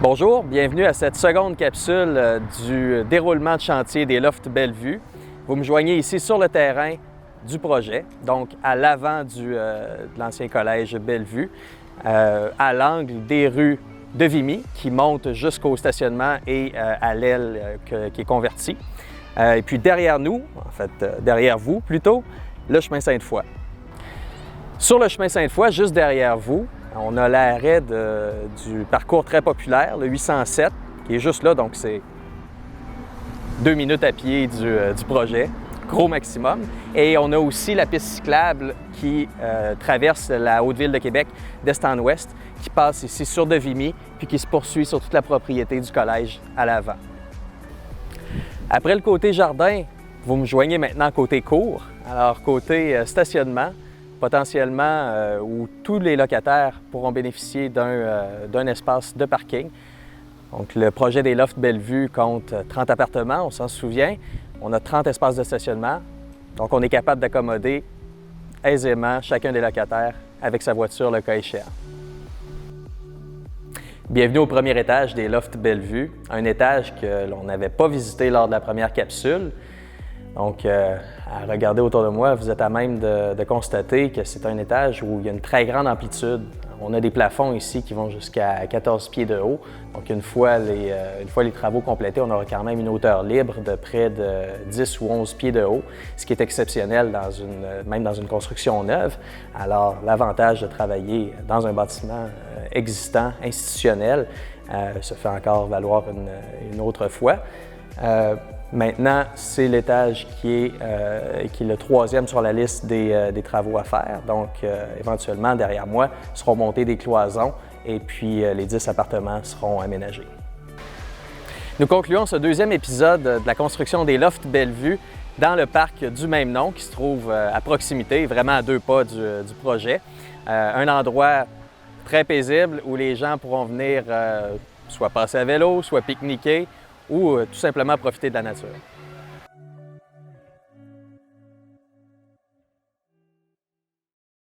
Bonjour, bienvenue à cette seconde capsule du déroulement de chantier des Lofts Bellevue. Vous me joignez ici sur le terrain du projet, donc à l'avant de l'ancien collège Bellevue, à l'angle des rues de Vimy qui montent jusqu'au stationnement et à l'aile qui est convertie. Et puis derrière nous, en fait derrière vous plutôt, le chemin Sainte-Foy. Sur le chemin Sainte-Foy, juste derrière vous, on a l'arrêt du parcours très populaire, le 807, qui est juste là, donc c'est 2 minutes à pied du projet, gros maximum. Et on a aussi la piste cyclable qui traverse la Haute-Ville de Québec d'est en ouest, qui passe ici sur de Vimy, puis qui se poursuit sur toute la propriété du collège à l'avant. Après le côté jardin, vous me joignez maintenant côté cour. Alors côté stationnement, potentiellement où tous les locataires pourront bénéficier d'un espace de parking. Donc, le projet des Lofts Bellevue compte 30 appartements, on s'en souvient. On a 30 espaces de stationnement. Donc, on est capable d'accommoder aisément chacun des locataires avec sa voiture, le cas échéant. Bienvenue au premier étage des Lofts Bellevue, un étage que l'on n'avait pas visité lors de la première capsule. Donc, à regarder autour de moi, vous êtes à même de constater que c'est un étage où il y a une très grande amplitude. On a des plafonds ici qui vont jusqu'à 14 pieds de haut. Donc, une fois les travaux complétés, on aura quand même une hauteur libre de près de 10 ou 11 pieds de haut, ce qui est exceptionnel même dans une construction neuve. Alors, l'avantage de travailler dans un bâtiment existant, institutionnel, se fait encore valoir une autre fois. Maintenant, c'est l'étage qui est le troisième sur la liste des travaux à faire. Donc, éventuellement, derrière moi, seront montées des cloisons et puis les 10 appartements seront aménagés. Nous concluons ce deuxième épisode de la construction des Lofts Bellevue dans le parc du même nom qui se trouve à proximité, vraiment à 2 pas du projet. Un endroit très paisible où les gens pourront venir soit passer à vélo, soit pique-niquer, ou tout simplement profiter de la nature.